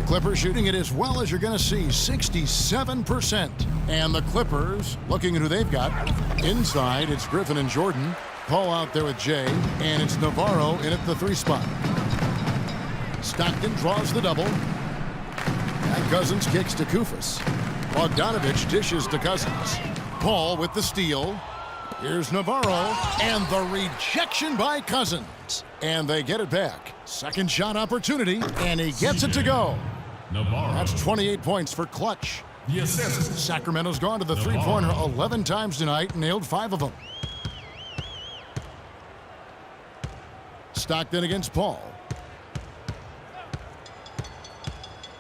Clippers shooting it as well as you're going to see, 67%. And the Clippers, looking at who they've got. Inside, it's Griffin and Jordan. Paul out there with Jay, and it's Navarro in at the 3 spot. Stockton draws the double. And Cousins kicks to Koufos. Bogdanovich dishes to Cousins. Paul with the steal. Here's Navarro, and the rejection by Cousins. And they get it back. Second shot opportunity, and he gets it to go. Navarro. That's 28 points for Clutch. Yes. Sacramento's gone to the three-pointer 11 times tonight, nailed 5 of them. Stockton against Paul.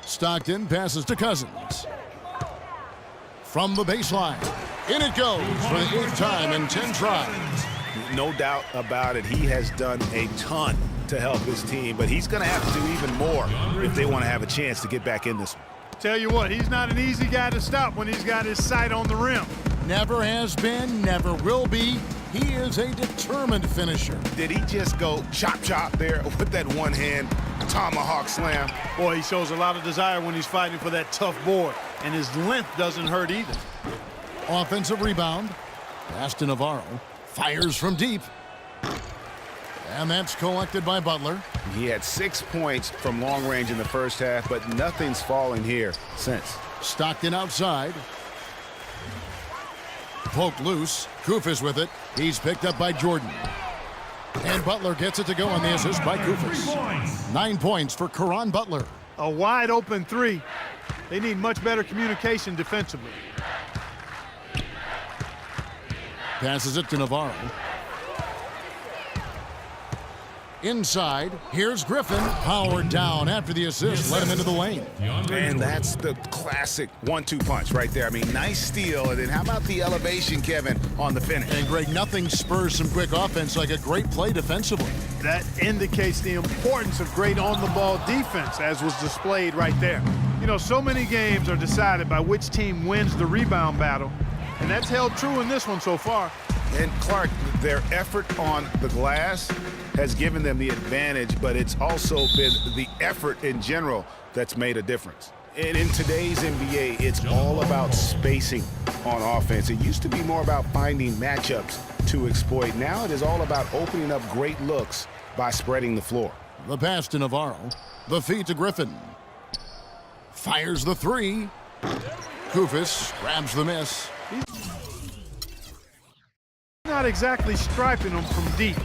Stockton passes to Cousins. From the baseline. In it goes for the 8th time in 10 tries. No doubt about it. He has done a ton to help his team, but he's going to have to do even more if they want to have a chance to get back in this one. Tell you what, he's not an easy guy to stop when he's got his sight on the rim. Never has been, never will be. He is a determined finisher. Did he just go chop there with that one-hand tomahawk slam? Boy, he shows a lot of desire when he's fighting for that tough board, and his length doesn't hurt either. Offensive rebound. Pass to Navarro. Fires from deep. And that's collected by Butler. He had 6 points from long range in the first half, but nothing's fallen here since. Stockton outside. Poked loose. Koufos with it. He's picked up by Jordan. And Butler gets it to go on the assist by Koufos. 9 points for Caron Butler. A wide open 3. They need much better communication defensively. Passes it to Navarro. Inside, here's Griffin. Powered down after the assist. Let him into the lane. And that's the classic 1-2 punch right there. I mean, nice steal. And then how about the elevation, Kevin, on the finish? And Greg, nothing spurs some quick offense like a great play defensively. That indicates the importance of great on-the-ball defense, as was displayed right there. You know, so many games are decided by which team wins the rebound battle, and that's held true in this one so far. And Clark, their effort on the glass has given them the advantage, but it's also been the effort in general that's made a difference. And in today's NBA, it's all about spacing on offense. It used to be more about finding matchups to exploit. Now it is all about opening up great looks by spreading the floor. The pass to Navarro. The feed to Griffin. Fires the 3. Koufos grabs the miss. Not exactly striping them from deep.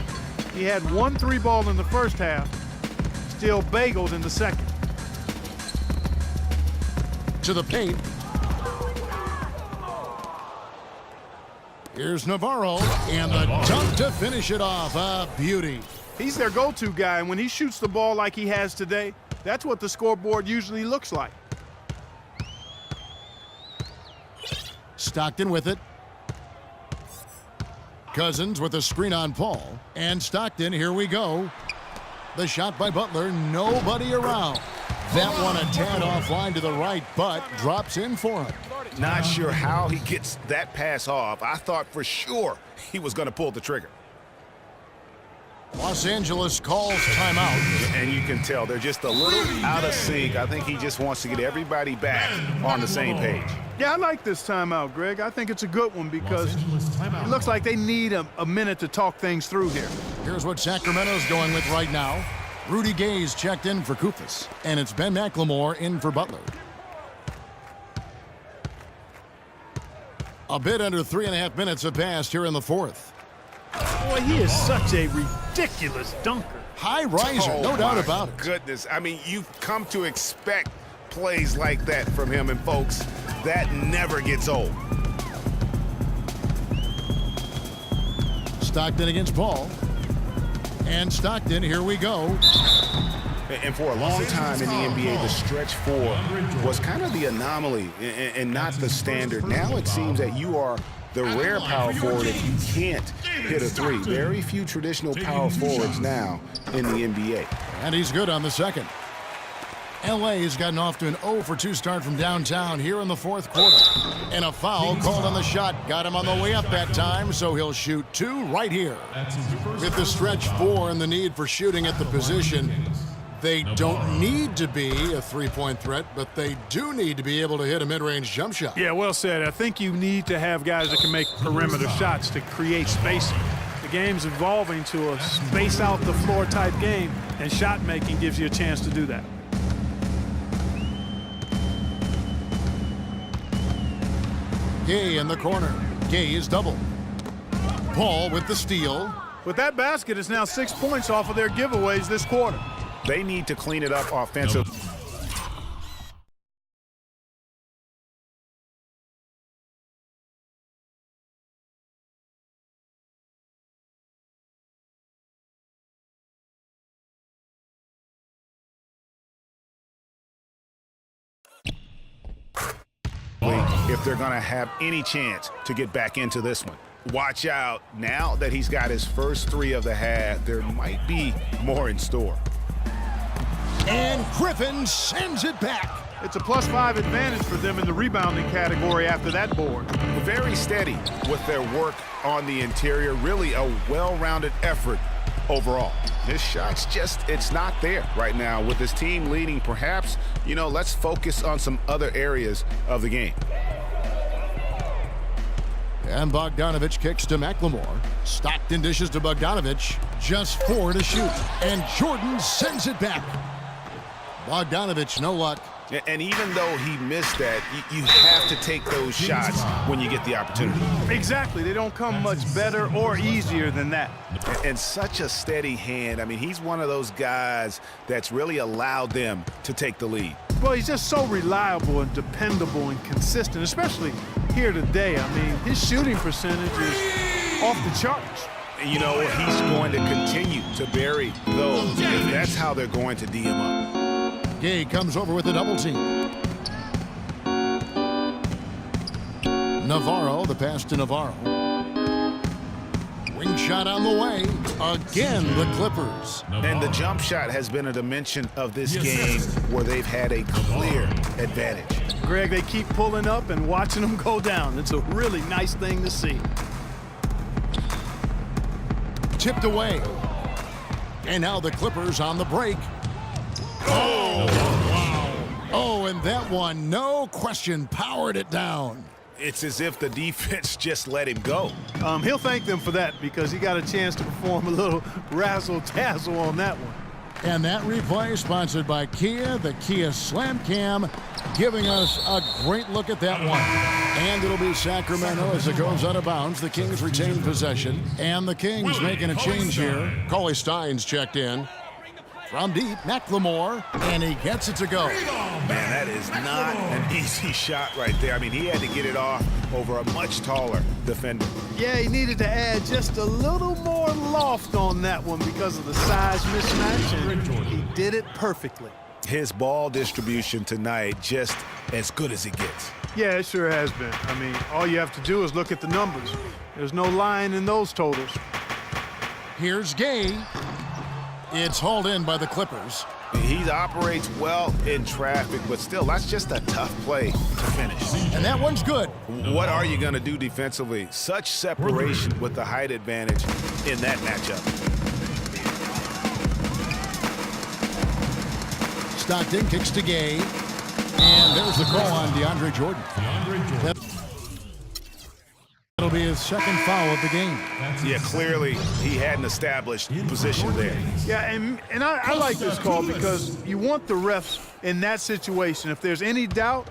He had 1 3-ball in the first half, still bageled in the second. To the paint. Here's Navarro, and the dunk to finish it off. A beauty. He's their go-to guy, and when he shoots the ball like he has today, that's what the scoreboard usually looks like. Stockton with it. Cousins with a screen on Paul. And Stockton, here we go. The shot by Butler, nobody around. That one a tad offline to the right, but drops in for him. Not sure how he gets that pass off. I thought for sure he was going to pull the trigger. Los Angeles calls timeout. And you can tell they're just a little out of sync. I think he just wants to get everybody back on the same page. Yeah, I like this timeout, Greg. I think it's a good one because it looks like they need a minute to talk things through here. Here's what Sacramento's going with right now. Rudy Gay's checked in for Koufos, and it's Ben McLemore in for Butler. A bit under 3.5 minutes have passed here in the 4th. Boy, he is such a ridiculous dunker. High riser, no doubt about it. Goodness, I mean, you've come to expect plays like that from him, and folks, that never gets old. Stockton against Paul. And Stockton, here we go. And for a long time in the NBA, the stretch 4 was kind of the anomaly and not the standard. Now it seems that you are the rare power forward if you can't hit a 3. Very few traditional power forwards now in the NBA. And he's good on the second. LA's gotten off to an 0-for-2 start from downtown here in the 4th quarter. And a foul called on the shot. Got him on the way up that time, so he'll shoot 2 right here. With the stretch 4 and the need for shooting at the position, They don't need to be a three-point threat, but they do need to be able to hit a mid-range jump shot. Yeah, well said. I think you need to have guys that can make perimeter shots to create spacing. The game's evolving to a space out the floor type game, and shot making gives you a chance to do that. Gay in the corner. Gay is double. Paul with the steal. With that basket, it's now 6 points off of their giveaways this quarter. They need to clean it up offensively. If they're going to have any chance to get back into this one. Watch out. Now that he's got his first three of the half, there might be more in store. And Griffin sends it back. It's a +5 advantage for them in the rebounding category after that board. Very steady with their work on the interior. Really a well-rounded effort overall. His shot's just, it's not there right now. With his team leading, perhaps, let's focus on some other areas of the game. And Bogdanovich kicks to McLemore. Stockton dishes to Bogdanovich. Just 4 to shoot. And Jordan sends it back. Bogdanovich, no luck. And even though he missed that, you have to take those shots when you get the opportunity. Exactly. They don't come much better or easier than that. And such a steady hand. I mean, he's one of those guys that's really allowed them to take the lead. Well, he's just so reliable and dependable and consistent, especially here today. I mean, his shooting percentage is off the charts. He's going to continue to bury those if that's how they're going to D him up. Gay comes over with a double team. Navarro, the pass to Navarro. Wing shot on the way. Again, the Clippers. And the jump shot has been a dimension of this game where they've had a clear advantage. Greg, they keep pulling up and watching them go down. It's a really nice thing to see. Tipped away. And now the Clippers on the break. Oh, and that one, no question, powered it down. It's as if the defense just let him go. He'll thank them for that because he got a chance to perform a little razzle-tazzle on that one. And that replay sponsored by Kia, the Kia Slam Cam, giving us a great look at that one. And it'll be Sacramento as it goes out of bounds. The Kings retain possession. And the Kings making a change here. Cauley Steins checked in. From deep, McLemore, and he gets it to go. Man, that is not an easy shot right there. I mean, he had to get it off over a much taller defender. Yeah, he needed to add just a little more loft on that one because of the size mismatch, and he did it perfectly. His ball distribution tonight just as good as it gets. Yeah, it sure has been. I mean, all you have to do is look at the numbers. There's no line in those totals. Here's Gay. It's hauled in by the Clippers. He operates well in traffic, but still, that's just a tough play to finish. And that one's good. What are you going to do defensively? Such separation with the height advantage in that matchup. Stockton kicks to Gay. And there's the call on DeAndre Jordan. That'll be his second foul of the game. Yeah, clearly he hadn't established position there. Yeah, and I like this call because you want the refs in that situation. If there's any doubt,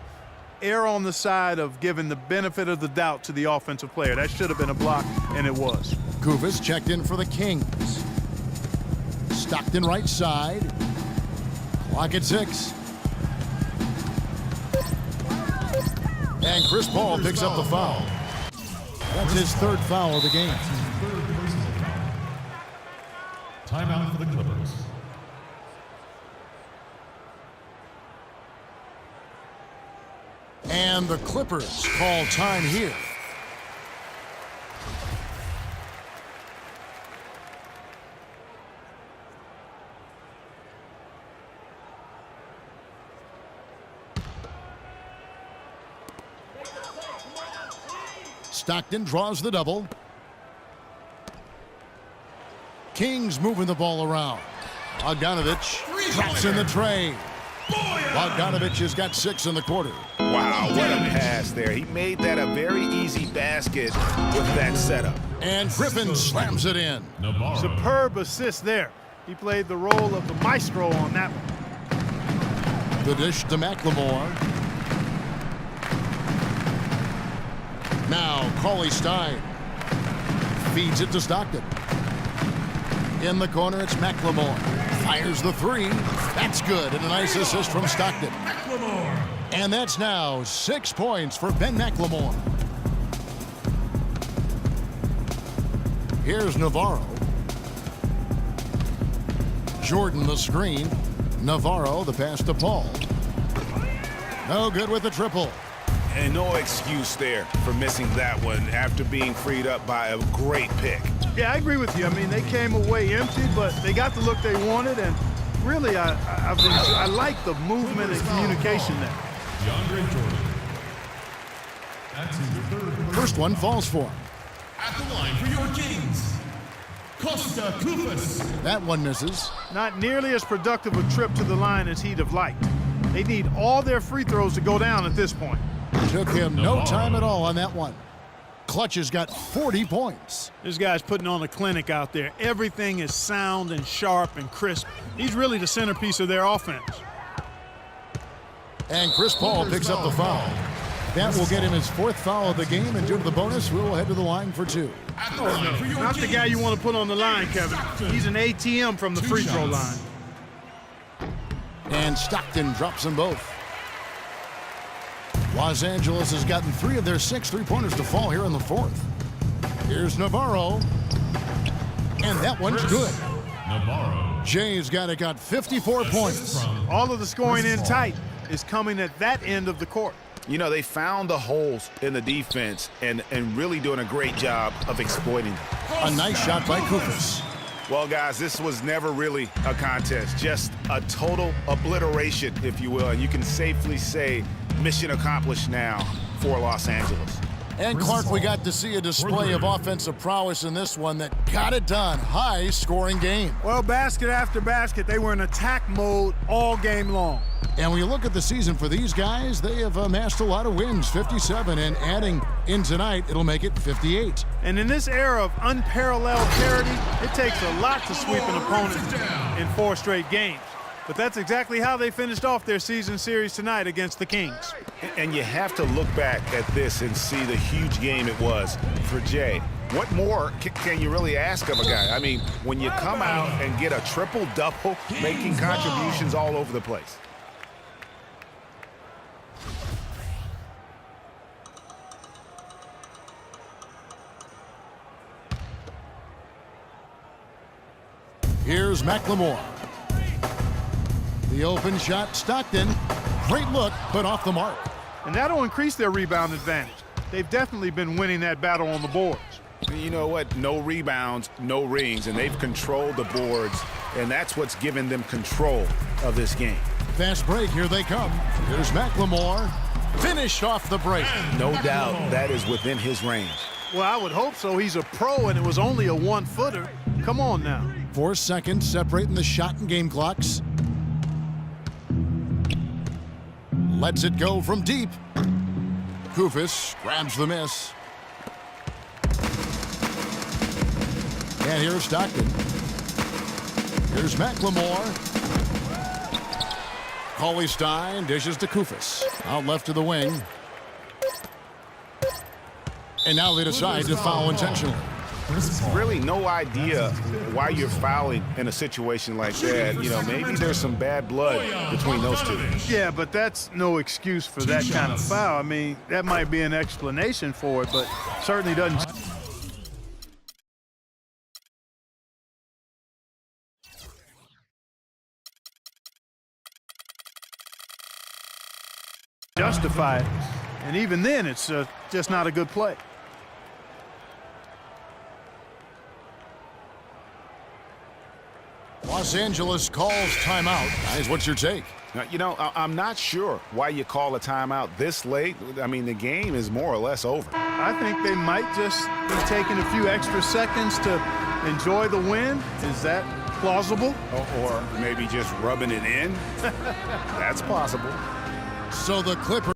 err on the side of giving the benefit of the doubt to the offensive player. That should have been a block, and it was. Koufos checked in for the Kings. Stockton right side. Clock at 6. And Chris Paul picks up the foul. That's his third foul of the game. Timeout for the Clippers. And the Clippers call time here. Stockton draws the double. Kings moving the ball around. Bogdanovich Drops in the tray. Bogdanovich has got 6 in the quarter. Wow, what a pass there. He made that a very easy basket with that setup. And Griffin slams it in. Navarro. Superb assist there. He played the role of the maestro on that one. The dish to McLemore. Now Cauley-Stein feeds it to Stockton. In the corner, it's McLemore. Fires the 3. That's good, and a nice assist from Stockton. And that's now 6 points for Ben McLemore. Here's Navarro. Jordan the screen. Navarro the pass to Paul. No good with the triple. And no excuse there for missing that one after being freed up by a great pick. Yeah, I agree with you. I mean, they came away empty, but they got the look they wanted, and really, I like the movement and communication there. DeAndre Jordan. That's his third. First one falls for him. At the line for your Kings, Costa Koufos. That one misses. Not nearly as productive a trip to the line as he'd have liked. They need all their free throws to go down at this point. Took him no time at all on that one. Clutch has got 40 points. This guy's putting on a clinic out there. Everything is sound and sharp and crisp. He's really the centerpiece of their offense. And Chris Paul picks up the foul. That will get him his 4th foul of the game, and due to the bonus, we'll head to the line for 2. At the line for your Not the guy you want to put on the line, Kevin. He's an ATM from the free throw line. And Stockton drops them both. Los Angeles has gotten 3 of their 6 3-pointers to fall here in the 4th. Here's Navarro. And that one's good. Navarro. Jay's got 54 points. All of the scoring in tight is coming at that end of the court. You know, they found the holes in the defense and really doing a great job of exploiting them. A nice shot by Koufos. Well, guys, this was never really a contest, just a total obliteration, if you will. And you can safely say mission accomplished now for Los Angeles. And Clark, we got to see a display of offensive prowess in this one that got it done. High-scoring game. Well, basket after basket, they were in attack mode all game long. And when you look at the season for these guys, they have amassed a lot of wins, 57, and adding in tonight, it'll make it 58. And in this era of unparalleled parity, it takes a lot to sweep an opponent in 4 straight games. But that's exactly how they finished off their season series tonight against the Kings. And you have to look back at this and see the huge game it was for Jay. What more can you really ask of a guy? I mean, when you come out and get a triple-double, making contributions all over the place. Here's McLemore. The open shot, Stockton. Great look, but off the mark. And that'll increase their rebound advantage. They've definitely been winning that battle on the boards. You know what? No rebounds, no rings, and they've controlled the boards, and that's what's given them control of this game. Fast break, here they come. Here's McLemore. Finished off the break. No doubt that is within his range. Well, I would hope so. He's a pro, and it was only a 1-footer. Come on now. 4 seconds separating the shot and game clocks. Lets it go from deep. Koufos grabs the miss. And here's Stockton. Here's McLemore. Cauley-Stein dishes to Koufos. Out left to the wing. And now they decide to foul intentionally. Really no idea why you're fouling in a situation like that. You know, maybe there's some bad blood between those two. Yeah, but that's no excuse for that kind of foul. I mean, that might be an explanation for it, but certainly doesn't justify it. And even then, it's just not a good play. Los Angeles calls timeout. Guys, what's your take? Now, you know, I'm not sure why you call a timeout this late. I mean, the game is more or less over. I think they might just be taking a few extra seconds to enjoy the win. Is that Plausible? Or maybe just rubbing it in. That's possible. So the Clippers